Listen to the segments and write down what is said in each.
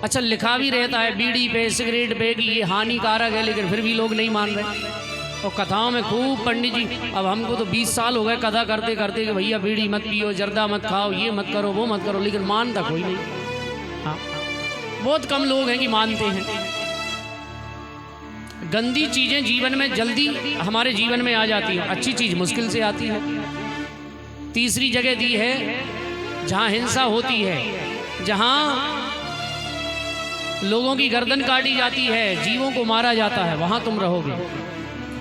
अच्छा लिखा भी रहता है बीड़ी पे सिगरेट पे कि ये हानिकारक है, लेकिन फिर भी लोग नहीं मान रहे। तो कथाओं में खूब पंडित जी, अब हमको तो 20 साल हो गए कथा करते करते कि भैया बीड़ी मत पियो, जर्दा मत खाओ, ये मत करो वो मत करो, लेकिन मानता कोई नहीं। हाँ, बहुत कम लोग हैं कि मानते हैं। गंदी चीजें जीवन में जल्दी हमारे जीवन में आ जाती हैं, अच्छी चीज मुश्किल से आती है। तीसरी जगह दी है जहां हिंसा होती है, जहां लोगों की गर्दन काटी जाती है, जीवों को मारा जाता है, वहां तुम रहोगे।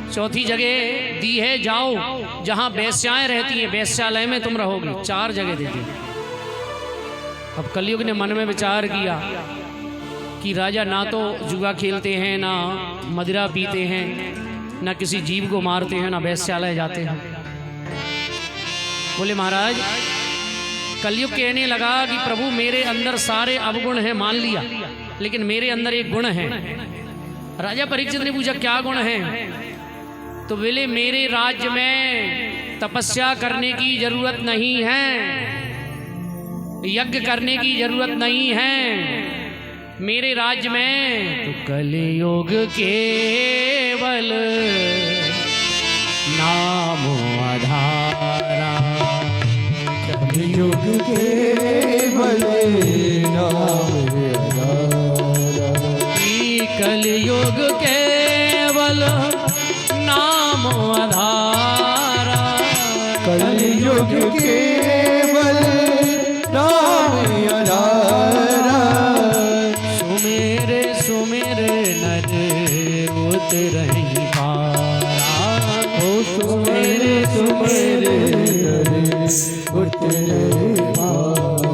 चौथी जगह दी है जाओ जहां वेश्याएं रहती हैं, वेश्यालय में तुम रहोगे। 4 जगह दी थी। अब कलयुग ने मन में विचार किया कि राजा ना तो जुआ खेलते हैं, ना मदिरा पीते हैं, ना किसी जीव को मारते हैं, ना वेश्यालय जाते हैं। बोले महाराज, कलयुग कहने लगा कि प्रभु मेरे अंदर सारे अवगुण हैं, मान लिया, लेकिन मेरे अंदर एक गुण है। राजा परीक्षित ने पूछा क्या गुण है? तो बोले मेरे राज्य में तपस्या करने की जरूरत नहीं है, यज्ञ करने की जरूरत नहीं है, मेरे राज्य में तो कलयुग केवल नाम आधारा, कलयुग केवल नाम आधारा, कलयुग केवल नाम आधारा, कलयुग केवल नाम आधारा, सुमेरे सुमेरे नर उतरहि पारा, ओ सुमेरे सुमेरे उतरहि पारा,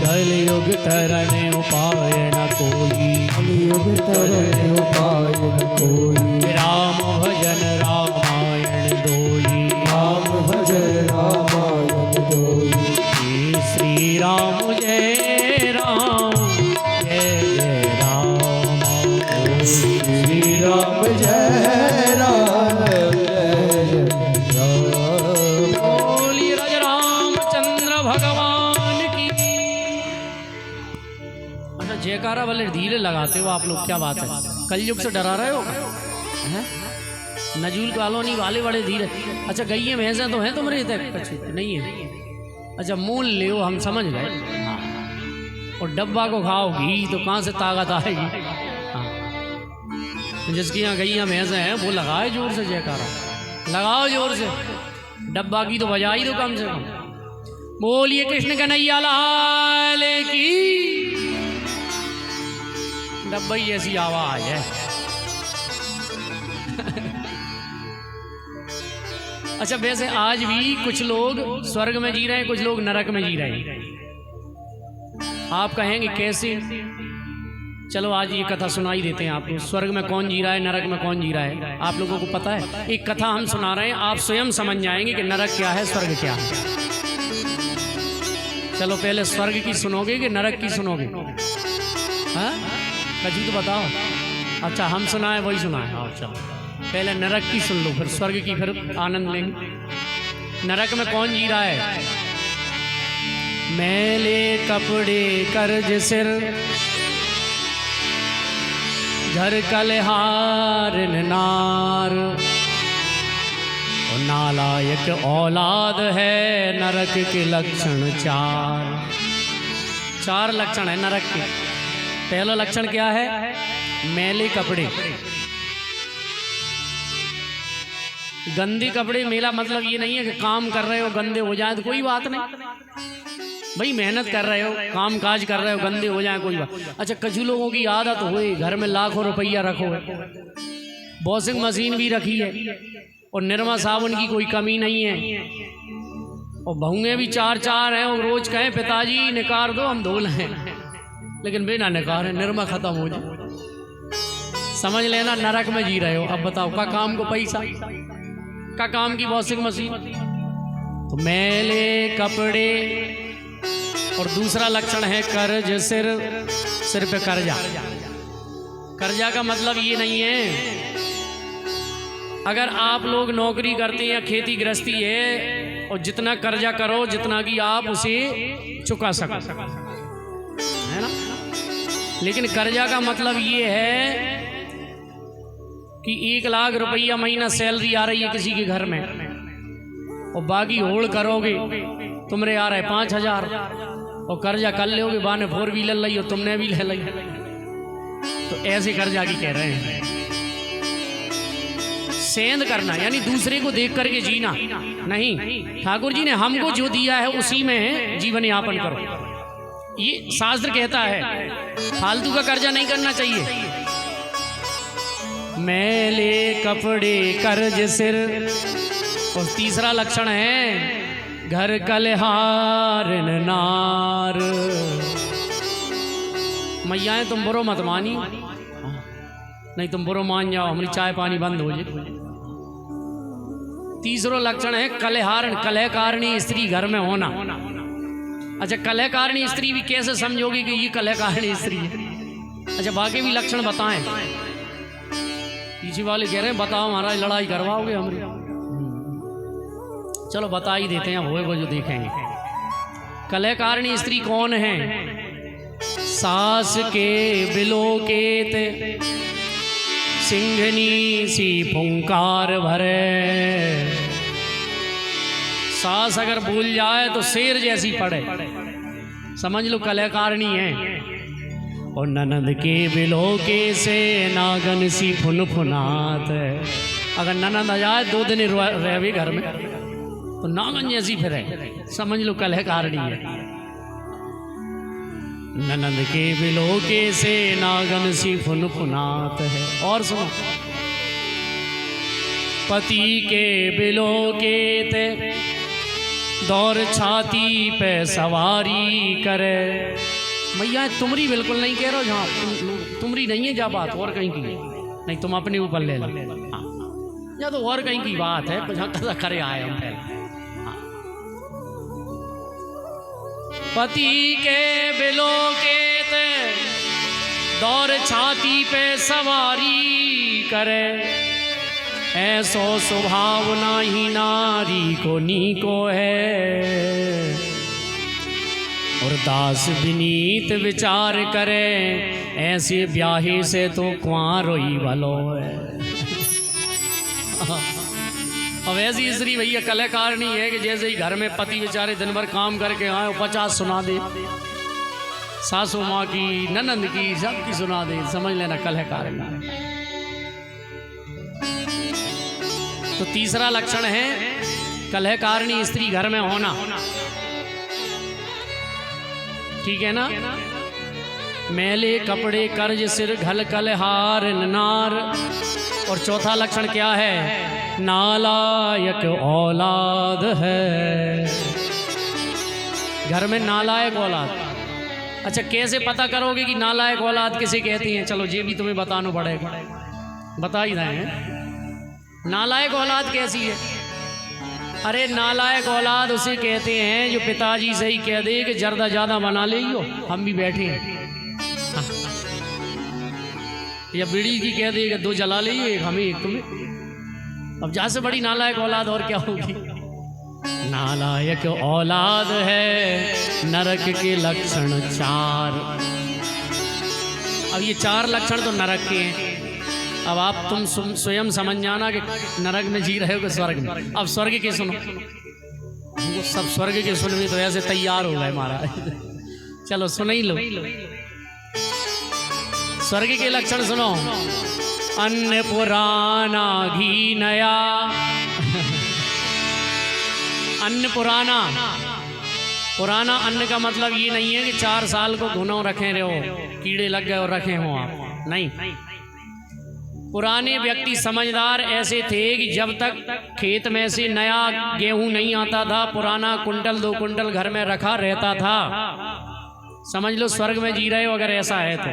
कलयुग तरने उपाय न कोई, कलयुग तरने उपाय न कोई, राम भजन रामायण दोई, राम भजन रामायण दोई, श्री राम जय राम जय जय राम, श्री राम जय राम जय राम, बोलिए राजा रामचंद्र भगवान की। अच्छा जयकारा वाले धीरे लगाते हो आप लोग, क्या बात है? कलयुग से डरा रहे हो हैं? नजूल कॉलोनी वाले बड़े धीरे। अच्छा गईए भैंसें तो हैं तुम्हारे तक नहीं है? अच्छा मूल ले हम समझ गए। हाँ, और डब्बा को खाओ घी तो कहाँ से ताकत आएगी? हाँ, जिसकी यहाँ गईया भैंसें हैं वो लगाए जोर से जयकारा, लगाओ जोर से, डब्बा की तो बजाई दो कम से कम। बोलिए कृष्ण कन्हैया लाल की। डब्बा ही ऐसी आवाज है। अच्छा वैसे आज भी कुछ लोग स्वर्ग में जी रहे हैं, कुछ लोग नरक में जी रहे हैं। आप कहेंगे कैसे? चलो आज ये कथा सुनाई देते हैं आपको। स्वर्ग में कौन जी रहा है, नरक में कौन जी रहा है, आप लोगों को पता है? एक कथा हम सुना रहे हैं, आप स्वयं समझ जाएंगे कि नरक क्या है, स्वर्ग क्या है। चलो पहले स्वर्ग की सुनोगे कि नरक की सुनोगे? हाँ कजी तो बताओ। अच्छा हम सुनाए वही सुनाए। आओ चलो पहले नरक की सुन लो, फिर स्वर्ग की फिर आनंद लेंगे। नरक में कौन जी रहा है? मैले कपड़े कर्ज सिर, घर कलहार नार, नालायक औलाद है नरक के लक्षण 4 लक्षण है नरक के। पहला लक्षण क्या है? मैले कपड़े। गंदे कपड़े, मेरा मतलब ये नहीं है कि काम कर रहे हो गंदे हो जाए तो कोई बात नहीं, भाई मेहनत कर रहे हो, काम काज कर रहे हो, गंदे हो जाए कोई बात। अच्छा कुछ लोगों की आदत हुई घर में लाखों रुपया रखो, वॉशिंग मशीन भी रखी है और निरमा साबुन की कोई कमी नहीं है, और बहुएं भी 4 हैं, और रोज कहें पिताजी निकार दो हम धो लें, लेकिन बिना निकार है निरमा खत्म हो जाए। समझ लेना नरक में जी रहे हो। अब बताओ का काम को पैसा, का काम की वॉशिंग मशीन, तो मैले कपड़े। और दूसरा लक्षण है कर्ज सिर, सिर पे कर्जा। कर्जा का मतलब ये नहीं है अगर आप लोग नौकरी करते हैं या खेती गृहस्थी है और जितना कर्जा करो जितना कि आप उसे चुका सको, है ना। लेकिन कर्जा का मतलब ये है कि 1 लाख रुपया महीना सैलरी आ रही है किसी के घर में और बाकी होल्ड करोगे, तुमरे आ रहा है 5,000 और कर्जा कर लोगे, बाने 4 व्हीलर ली और तुमने भी ले ली, तो ऐसे कर्जा की कह रहे हैं। सेंध करना यानी दूसरे को देख करके जीना नहीं, ठाकुर जी ने हमको जो दिया है उसी में जीवन यापन करो, ये शास्त्र कहता है। फालतू का कर्जा नहीं करना चाहिए। मैले कपड़े कर्ज सिर, और तीसरा लक्षण है घर कलहारन नार। मैयाएं तुम बुरो मत मानी, नहीं तुम बुरो मान जाओ, हमारी चाय पानी बंद हो जाए। तीसरा लक्षण है कलहारण, कलह कारणी स्त्री घर में होना। अच्छा, कलह कारणी स्त्री भी कैसे समझोगी कि ये कलह कारणी स्त्री है? अच्छा, बाकी भी लक्षण बताएं। पीछे वाले कह रहे हैं बताओ महाराज, लड़ाई करवाओगे हमारी? चलो बता ही देते हैं, होएगा जो देखेंगे। कलह कारणी स्त्री कौन है? सास के बिलोकेत सिंघनी सी फुंकार भरे। सास अगर भूल जाए तो शेर जैसी पड़े, समझ लो कलह कारणी है। और ननद के बिलोके से नागन सी फुनफुनात है। अगर ननद आ जाए 2 दिन रहे घर में तो नागन जैसी फिर है, समझ लो कलह कारणी है। ननद के बिलोके से नागन सी फुनफुनात है। और सुनो, पति के बिलोके ते दौर छाती पे सवारी करे। भैया तुमरी बिल्कुल नहीं कह रहा हो, जहाँ तुमरी नहीं है, जा बात और कहीं की नहीं, तुम अपने ऊपर ले लो। हाँ, या तो और कहीं की बात है, कसा करे आए हम पहले। पति के बिलोके दौर छाती पे सवारी करे। ऐसो स्वभाव नाही नारी को नीको है। और दास विनीत विचार करे, ऐसे ब्याहे से तो कुआं रोई भलो है। अब ऐसी स्त्री भैया कलाकारणी है कि जैसे ही घर में पति बेचारे दिन भर काम करके आए 50 सुना दे, सासू माँ की, ननंद की, सबकी सुना दे, समझ लेना कलाकारणी। तो तीसरा लक्षण है कलहकारणी स्त्री घर में होना, ठीक है ना। मैले कपड़े कर्ज सिर घल कलहार नार। और चौथा लक्षण क्या है? नालायक औलाद है। घर में नालायक औलाद। अच्छा, कैसे पता करोगे कि नालायक औलाद किसे कहती हैं? चलो ये भी तुम्हें बताना पड़ेगा, बता ही रहे हैं। नालायक औलाद कैसी है? अरे नालायक औलाद उसे कहते हैं जो पिताजी से ही कह दे कि जर्दा ज़्यादा बना ले, हम भी बैठे हैं। हाँ। या बीड़ी की कह दे कि 2 जला ले, एक हमें एक तुम्हें। अब जहाँ से बड़ी नालायक औलाद और क्या होगी? नालायक औलाद है नरक के लक्षण 4। अब ये 4 लक्षण तो नरक के हैं। अब आप तुम स्वयं समझ जाना कि नरक में जी रहे हो कि स्वर्ग में। अब स्वर्ग के सुनो, हमको सब स्वर्ग के सुनने तो ऐसे तैयार हो गए महाराज। चलो सुन ही लो। स्वर्ग के लक्षण सुनो। अन्न पुराना घी नया। अन्न पुराना, पुराना अन्न का मतलब ये नहीं है कि 4 साल को घुनो रखे रहो, कीड़े लग गए और रखे हो आप, नहीं। पुराने व्यक्ति समझदार ऐसे थे कि जब तक खेत में से नया गेहूं नहीं आता था, पुराना कुंटल 2 कुंटल घर में रखा रहता था। समझ लो स्वर्ग में जी रहे हो अगर ऐसा है तो।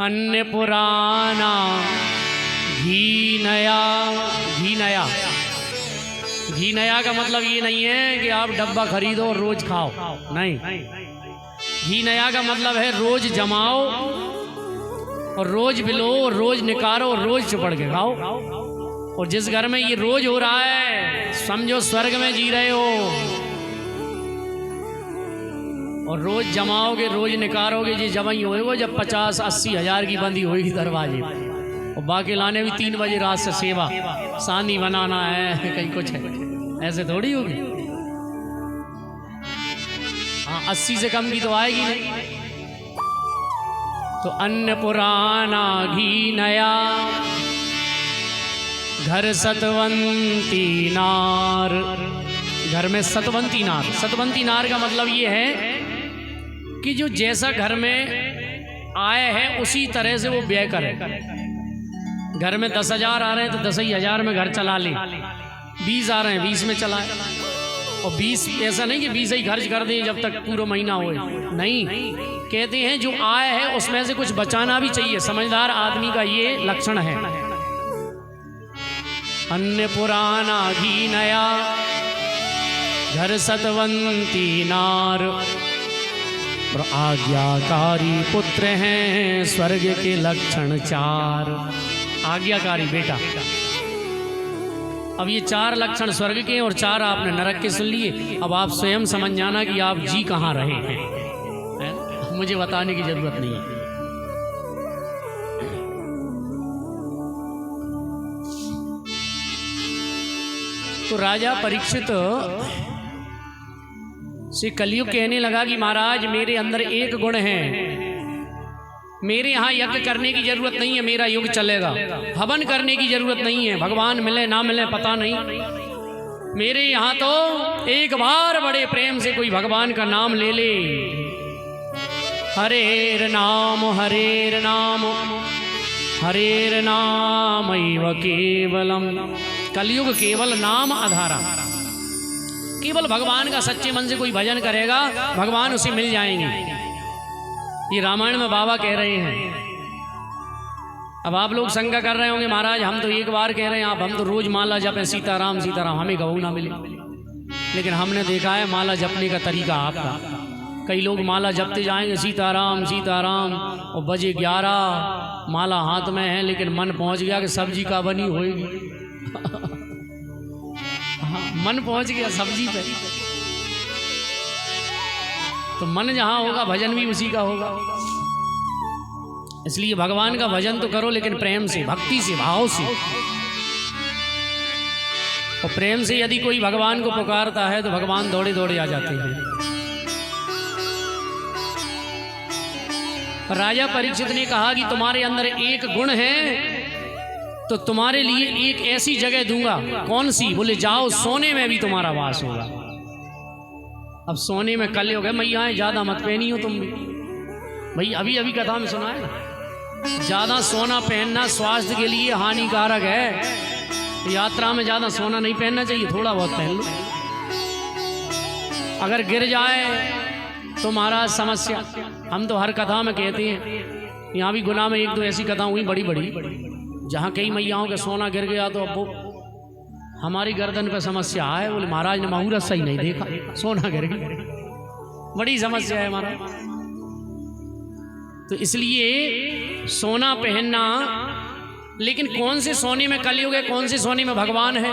अन्न पुराना घी नया। घी नया, घी नया का मतलब ये नहीं है कि आप डब्बा खरीदो और रोज खाओ, नहीं। घी नया का मतलब है रोज जमाओ और रोज बिलो, रोज निकालो, रोज चिपड़ के खाओ। और जिस घर में ये रोज हो रहा है समझो स्वर्ग में जी रहे हो। और रोज जमाओगे, रोज निकारोगे, जी जमा ही होएगा जब 50-80 हज़ार की बंदी होगी दरवाजे पर। और बाकी लाने भी 3 बजे रात से सेवा, सानी बनाना है, कहीं कुछ है, ऐसे थोड़ी होगी। हाँ, 80 से कम की तो आएगी नहीं। तो अन्न पुराना घी नया, घर सतवंती नार। घर में सतवंती नार, सतवंती नार का मतलब ये है कि जो जैसा घर में आए हैं उसी तरह से वो व्यय करे। घर में 10,000 आ रहे हैं तो 10,000 में घर चला ले, 20 आ रहे हैं 20 में चलाए। और 20 ऐसा नहीं कि 20 ही खर्च कर दें जब तक पूरा महीना होए, नहीं। कहते हैं जो आय है उसमें से कुछ बचाना भी चाहिए। समझदार आदमी का ये लक्षण है। अन्न पुराना घी नया, घर सतवंती नार। और आज्ञाकारी पुत्र हैं स्वर्ग के लक्षण 4। आज्ञाकारी बेटा। अब ये 4 लक्षण स्वर्ग के और 4 आपने नरक के सुन लिए। अब आप स्वयं समझ जाना कि आप जी कहाँ रहे हैं, मुझे बताने की जरूरत नहीं है। तो राजा परीक्षित से कलयुग कहने लगा कि महाराज मेरे अंदर एक गुण है, मेरे यहाँ यज्ञ करने की जरूरत नहीं है, मेरा युग चलेगा। हवन करने की जरूरत नहीं है, भगवान मिले ना मिले पता नहीं। मेरे यहाँ तो एक बार बड़े प्रेम से कोई भगवान का नाम ले ले, हरेर नाम हरेर नाम हरेर नाम एव केवलम। कलयुग केवल नाम आधारा, केवल भगवान का सच्चे मन से कोई भजन करेगा भगवान उसे मिल जाएंगे। ये रामायण में बाबा कह रहे हैं। अब आप लोग शंका कर रहे होंगे महाराज हम तो एक बार कह रहे हैं, आप हम तो रोज माला जपें सीताराम सीताराम, हमें गऊ ना मिले। लेकिन हमने देखा है माला जपने का तरीका आपका। कई लोग माला जपते जाएंगे सीताराम सीताराम, और बजे 11, माला हाथ में है लेकिन मन पहुंच गया कि सब्जी का बनी होगी। मन पहुंच गया सब्जी पे। तो मन जहां होगा भजन भी उसी का होगा। इसलिए भगवान का भजन तो करो लेकिन प्रेम से, भक्ति से, भाव से। और प्रेम से यदि कोई भगवान को पुकारता है तो भगवान दौड़े दौड़े आ जाते हैं। राजा परीक्षित ने कहा कि तुम्हारे अंदर एक गुण है तो तुम्हारे लिए एक ऐसी जगह दूंगा। कौन सी? बोले जाओ सोने में भी तुम्हारा वास होगा। अब सोने में कल हो गए मैया ज्यादा मत पहनी हो तुम भी। भाई अभी अभी कथा में सुना है ना, ज्यादा सोना पहनना स्वास्थ्य के लिए हानिकारक है। यात्रा में ज्यादा सोना नहीं पहनना चाहिए, थोड़ा बहुत पहन लो। अगर गिर जाए तो महाराज समस्या। हम तो हर कथा में कहते हैं, यहाँ भी गुना में 1-2 ऐसी कथा हुई बड़ी बड़ी, जहाँ कई मैयाओं का सोना गिर गया तो अब वो हमारी गर्दन पे समस्या है। बोले महाराज ने मुहूर्त सही नहीं देखा, सोना गिर गया, बड़ी समस्या है हमारा। तो इसलिए सोना पहनना, लेकिन कौन से सोने में कलयुग है, कौन से सोने में भगवान है?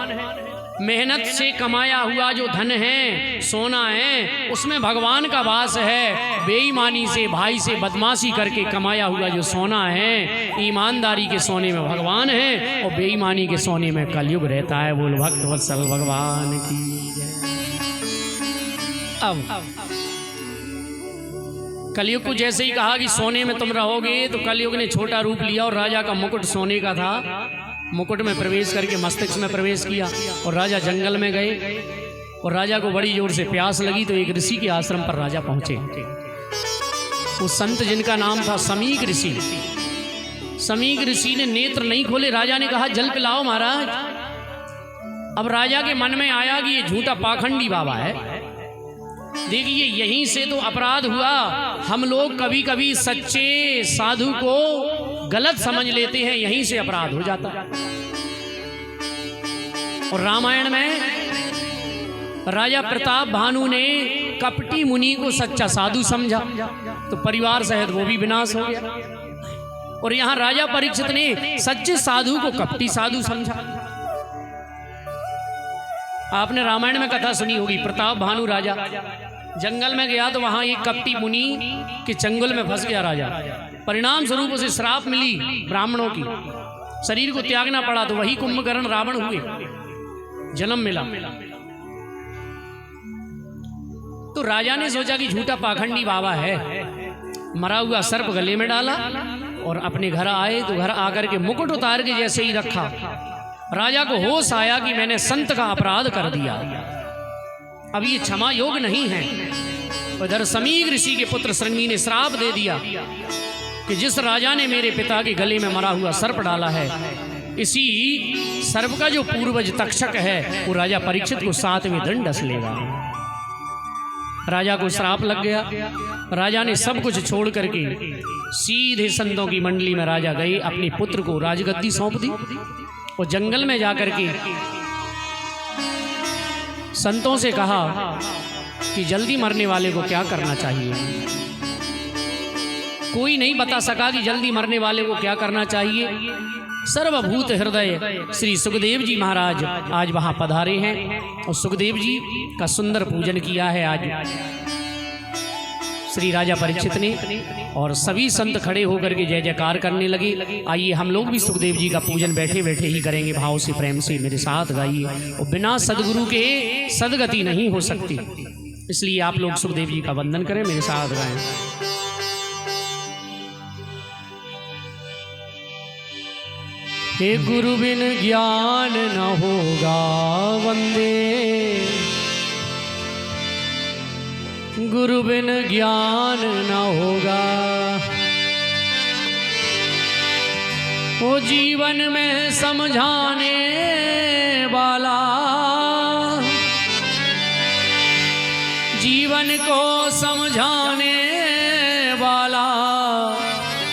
मेहनत से कमाया हुआ जो धन है, सोना है, उसमें भगवान का वास है। बेईमानी से, भाई से बदमाशी करके कमाया हुआ जो सोना है, ईमानदारी के सोने में भगवान है, और बेईमानी के सोने में कलयुग रहता है। बोल भक्त वत्सल भगवान की जय। अब कलयुग को जैसे ही कहा कि सोने में तुम रहोगे, तो कलयुग ने छोटा रूप लिया और राजा का मुकुट सोने का था। मुकुट में प्रवेश करके मस्तिष्क में प्रवेश किया और राजा जंगल में गए। और राजा को बड़ी जोर से प्यास लगी तो एक ऋषि के आश्रम पर राजा पहुंचे। वो संत जिनका नाम था समीक ऋषि। समीक ऋषि ने नेत्र नहीं खोले। राजा ने कहा जल पिलाओ महाराज। अब राजा के मन में आया कि ये झूठा पाखंडी बाबा है। देखिए यहीं से तो अपराध हुआ। हम लोग कभी कभी सच्चे साधु को गलत समझ लेते हैं, यहीं से अपराध हो जाता है। और रामायण में राजा प्रताप भानु ने कपटी मुनि को सच्चा साधु समझा तो परिवार सहित वो भी विनाश हो गया। और यहां राजा परीक्षित ने सच्चे साधु को कपटी साधु समझा। आपने रामायण में कथा सुनी होगी, प्रताप भानु राजा जंगल में गया तो वहां एक कपटी मुनि के चंगुल में फंस गया राजा। परिणाम स्वरूप उसे श्राप मिली ब्राह्मणों की, शरीर को त्यागना पड़ा। तो वही कुंभकर्ण रावण हुए, जन्म मिला। तो राजा ने सोचा कि झूठा पाखंडी बाबा है, मरा हुआ सर्प गले में डाला और अपने घर आए। तो घर आकर के मुकुट उतार के जैसे ही रखा, राजा को होश आया कि मैंने संत का अपराध कर दिया, अब ये क्षमा योग नहीं है। उधर समीर ऋषि के पुत्र श्रृंगी ने श्राप दे दिया कि जिस राजा ने मेरे पिता के गले में मरा हुआ सर्प डाला है, इसी सर्प का जो पूर्वज तक्षक है वो राजा परीक्षित को 7वें दिन डस लेगा। राजा को श्राप लग गया। राजा ने सब कुछ छोड़ करके सीधे संतों की मंडली में राजा गए, अपने पुत्र को राजगद्दी सौंप दी और जंगल में जाकर के संतों से कहा कि जल्दी मरने वाले को क्या करना चाहिए। कोई नहीं बता सका कि जल्दी मरने वाले को क्या करना चाहिए। सर्वभूत हृदय श्री सुखदेव जी महाराज आज वहां पधारे हैं और सुखदेव जी का सुंदर पूजन किया है आज श्री राजा परीक्षित ने, और सभी संत खड़े होकर के जय जयकार करने लगे। आइए हम लोग भी सुखदेव जी का पूजन बैठे बैठे ही करेंगे, भाव से प्रेम से मेरे साथ गाइए। और बिना सदगुरु के सदगति नहीं हो सकती, इसलिए आप लोग सुखदेव जी का वंदन करें, मेरे साथ गाएं। हे गुरु बिन ज्ञान न होगा वंदे, गुरु बिन ज्ञान न होगा। वो जीवन में समझाने वाला, जीवन को समझाने वाला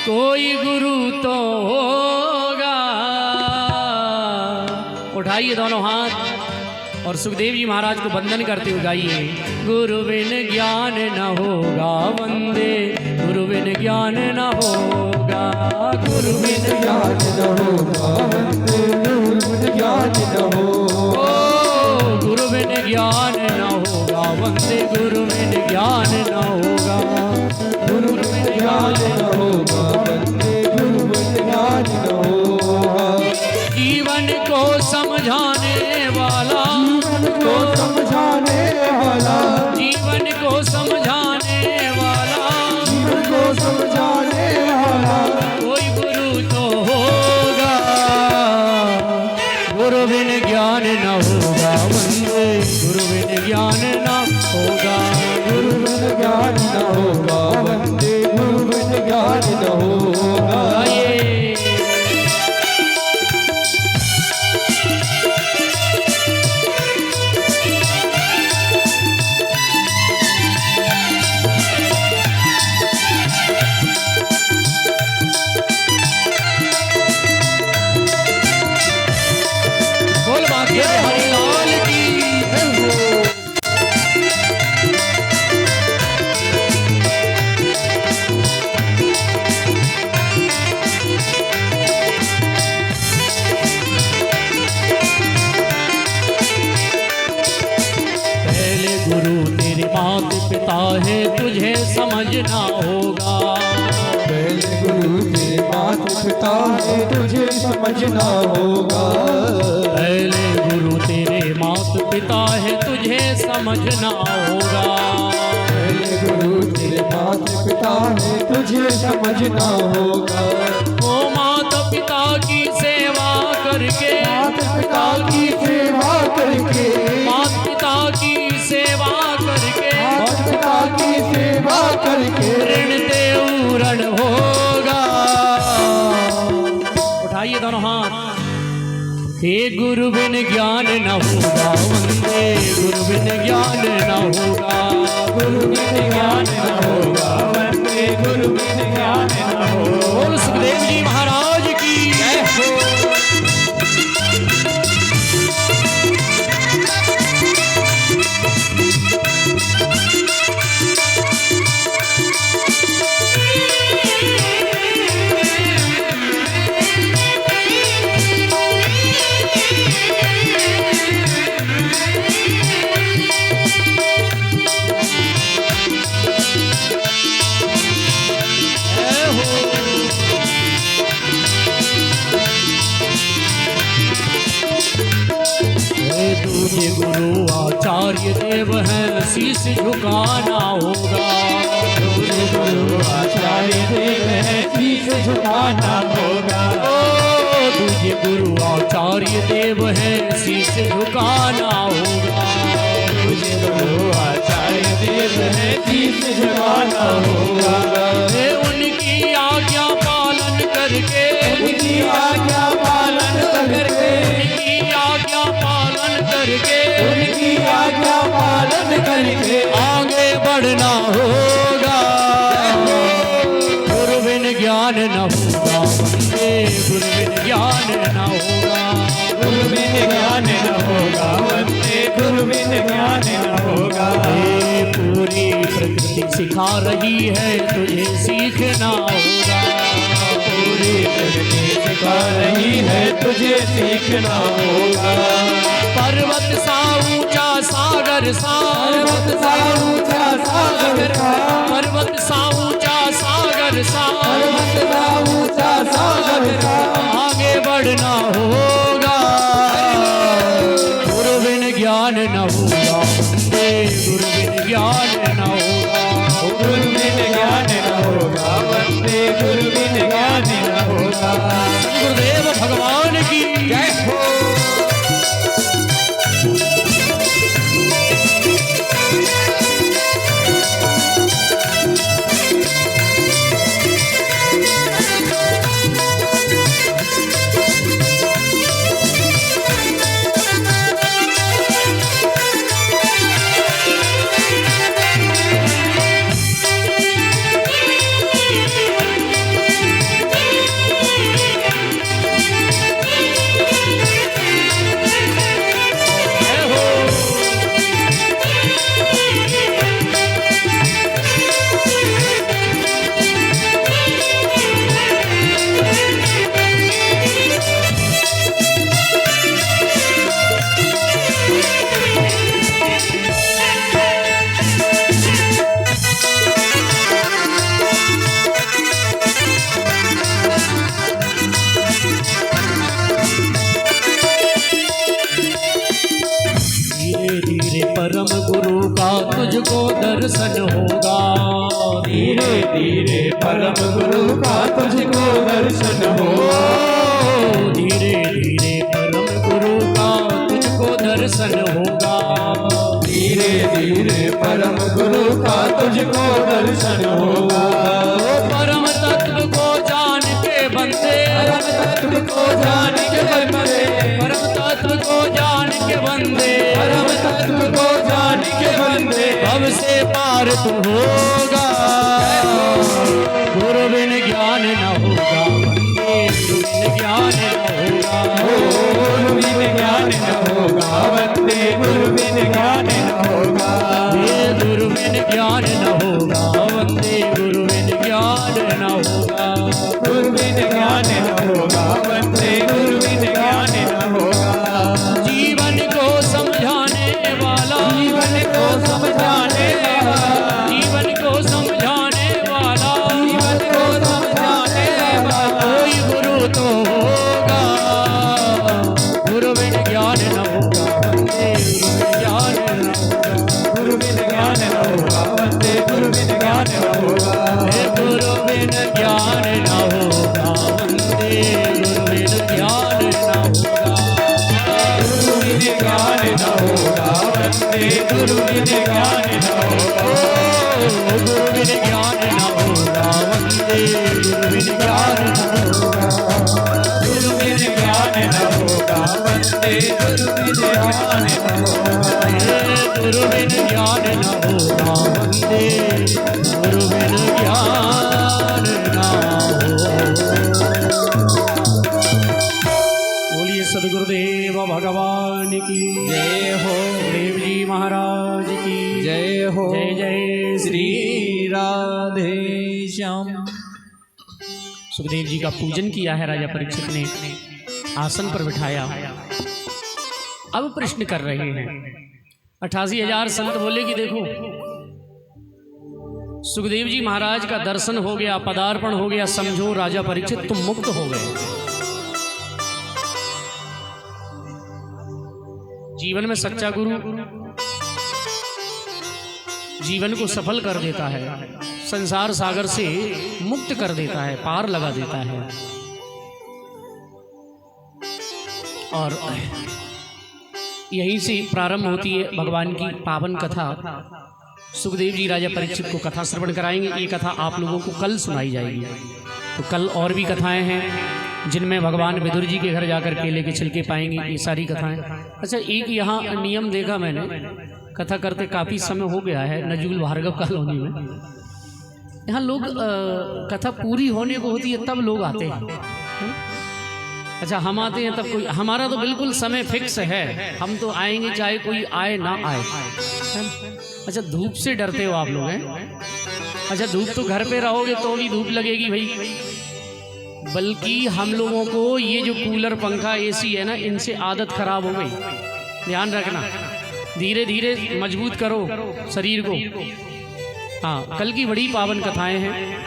कोई गुरु तो होगा। उठाइए दोनों हाथ और सुखदेव जी महाराज को वंदन करते हुए गाइए। गुरु बिन ज्ञान न होगा वंदे, गुरु बिन ज्ञान न होगा, गुरु बिन ज्ञान न होगा वंदे, गुरु बिन ज्ञान न होगा। गुरु बिन ज्ञान न होगा वंदे, गुरु बिन ज्ञान न होगा, गुरु बिन ज्ञान न होगा वंदे, गुरु बिन ज्ञान न होगा। जीवन को समझाने वाला, को समझाने वाला, जीवन को समझाने वाला, जीवन को समझाने वाला कोई गुरु तो होगा। गुरु बिन ज्ञान न होगा वंदे, गुरु बिन ज्ञान न होगा, गुरु बिन ज्ञान न होगा वंदे, गुरु बिन ज्ञान न होगा। पिता है तुझे समझना होगा, पहले गुरु के माता पिता है तुझे समझना होगा। पहले गुरु तेरे माता पिता है तुझे समझना होगा, पहले गुरु तेरे माता पिता है तुझे समझना होगा। ओ माता पिता की सेवा करके, माता पिता की सेवा करके, माता पिता की सेवा करके, माता पिता की सेवा करके ऋण देव ऋण होगा। उठाइए दोनों हाथ। हे गुरु बिन ज्ञान न होगा वंदे, गुरु बिन ज्ञान न होगा, गुरु बिन ज्ञान न होगा वंदे, गुरु बिन ज्ञान न होगा। बोल सुखदेव जी महाराज की जय हो। देव हैं शीश झुकाना होगा। तुझे गुरु आचार्य देव है शीश झुकाना होगा। तुझे गुरु आचार्य देव हैं शीश झुकाना होगा। तुझे गुरु आचार्य देव है शीश झुकाना होगा। उनकी आज्ञा पालन करके, उनकी आज्ञा पालन करके, उनकी आज्ञा पालन करके, उनकी आज्ञा पालन करके आगे बढ़ना होगा। गुरु बिन ज्ञान न होगा, वंदे गुरु बिन ज्ञान न होगा। गुरु बिन ज्ञान न होगा, वंदे गुरु बिन ज्ञान न होगा। ये पूरी प्रकृति सिखा रही है तुझे सीखना होगा। पूरी प्रकृति सिखा रही है तुझे सीखना होगा। पर्वत सा ऊंचा सागर सा, पर्वत सा ऊंचा सागर सा, पर्वत सा ऊंचा सागर सा, पर्वत सा ऊंचा सागर सा आगे बढ़ना होगा। गुरु बिन ज्ञान न होगा, वंदे गुरु बिन ज्ञान न होगा। गुरु बिन ज्ञान न होगा, वंदे गुरु बिन ज्ञान न होगा। गुरुदेव भगवान की जय हो। परम गुरु का तुझको दर्शन होगा। धीरे धीरे परम गुरु का तुझको दर्शन होगा। धीरे धीरे परम गुरु का तुझको दर्शन होगा। धीरे धीरे परम गुरु का तुझको दर्शन होगा। परम तत्व को जान के बंदे, परम तत्व को जान के बंदे, परम तत्व को जान के बंदे, परम तत्व को जान के बंदे भव से पार तू होगा। गुरु बिन ज्ञान न होगा, वंदे गुरु बिन ज्ञान न होगा। गुरु बिन ज्ञान न होगा, वंदे गुरु बिन ज्ञान न होगा। ये गुरु बिन ज्ञान न होगा, वंदे गुरु बिन ज्ञान न होगा। गुरु बिन ज्ञान न होगा, वंदे गुरु बिन ज्ञान न होगा। जीवन को समझाने वाला, जीवन को समझाने वाला, जीवन को समझाने वाला, जीवन को समझाने वाला कोई गुरु तो होगा। गुरु बिन ज्ञान न होगा, वंदे गुरु बिन ज्ञान न होगा। गुरु बिन ज्ञान न होगा, वंदे गुरु बिन ज्ञान न होगा। हे गुरु बिन ज्ञान न होगा, वंदे गुरु बिन ज्ञान न होगा। गुरु बिन ज्ञान न होगा, वंदे गुरु बिन ज्ञान न होगा। गुरु बिन ज्ञान न होगा, वंदे गुरु बिन ज्ञान न होगा। गुरु बिन ज्ञान न होगा, वंदे गुरु बिन ज्ञान न होगा। गुरु बिन ज्ञान न होगा, वंदे गुरु बिन ज्ञान न होगा। बोलिए सदगुरुदेव भगवान की जय हो। देव जी महाराज की जय हो। जय जय श्री राधे श्याम। सुखदेव जी का पूजन किया है राजा परीक्षित ने, आसन पर बिठाया। अब प्रश्न कर रहे हैं। 88,000 संत बोले कि देखो सुखदेव जी महाराज का दर्शन हो गया, पदार्पण हो गया, समझो राजा परीक्षित तुम मुक्त हो गए। जीवन में सच्चा गुरु जीवन को सफल कर देता है, संसार सागर से मुक्त कर देता है, पार लगा देता है। और यहीं से प्रारंभ होती है भगवान की पावन कथा। सुखदेव जी राजा परीक्षित को कथा श्रवण कराएंगे। ये कथा आप लोगों को कल सुनाई जाएगी। तो कल और भी कथाएं हैं जिनमें भगवान विदुर जी के घर जाकर केले के छिलके पाएंगे, ये सारी कथाएं। अच्छा, एक यहाँ नियम देखा मैंने, कथा करते काफ़ी समय हो गया है नजूल भार्गव कॉलोनी में। यहाँ लोग कथा पूरी होने को होती है तब लोग आते हैं। अच्छा, हम आते हैं तब कोई, हमारा तो बिल्कुल समय फिक्स है, हम तो आएंगे चाहे कोई आए ना आए। अच्छा, धूप से डरते हो आप लोग हैं? अच्छा, धूप तो घर पे रहोगे तो भी धूप लगेगी भाई। बल्कि हम लोगों को ये जो कूलर पंखा एसी है ना, इनसे आदत खराब हो गई। ध्यान रखना, धीरे धीरे मजबूत करो शरीर को। हाँ, कल की बड़ी पावन कथाएं हैं।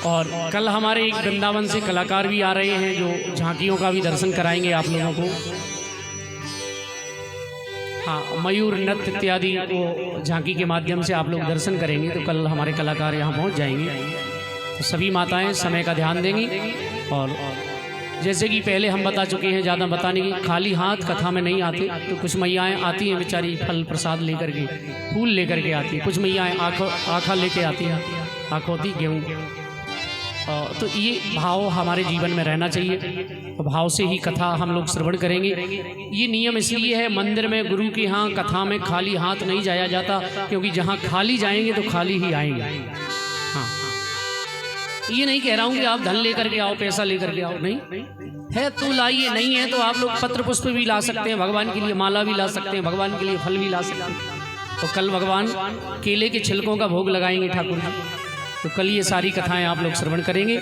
और कल हमारे एक वृंदावन से कलाकार भी आ रहे हैं जो झांकियों का भी दर्शन कराएंगे आप लोगों को। हाँ, मयूर नृत्य इत्यादि को झांकी के माध्यम से आप लोग दर्शन करेंगे। तो कल हमारे कलाकार यहाँ पहुँच जाएंगे। तो सभी माताएं समय का ध्यान देंगी। और जैसे कि पहले हम बता चुके हैं, ज़्यादा बताने की, खाली हाथ कथा में नहीं आते। तो कुछ मैयाएँ आती हैं बेचारी फल प्रसाद लेकर के, फूल लेकर के आती हैं। कुछ मैयाएँ आँखा लेके आती हैं, आँखोती गेहूँ। तो ये भाव हमारे जीवन में रहना चाहिए। तो भाव से ही कथा हम लोग श्रवण करेंगे। ये नियम इसलिए है, मंदिर में गुरु के यहाँ कथा में खाली हाथ नहीं जाया जाता, क्योंकि जहाँ खाली जाएंगे तो खाली ही आएंगे। हाँ, ये नहीं कह रहा हूँ कि आप धन लेकर के आओ, पैसा लेकर के आओ, नहीं है तो लाइए, नहीं है तो आप लोग पत्र पुष्प भी ला सकते हैं, भगवान के लिए माला भी ला सकते हैं, भगवान के लिए फल भी ला सकते हैं। तो कल भगवान केले के छिलकों का भोग लगाएंगे ठाकुर जी। तो कल ये सारी कथाएं आप लोग श्रवण करेंगे।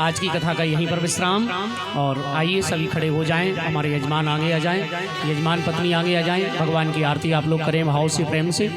आज की कथा का यहीं पर विश्राम। और आइए सभी खड़े हो जाएं, हमारे यजमान आगे आ जाएं, यजमान पत्नी आगे आ जाएं, भगवान की आरती आप लोग करें भाव से, प्रेम से।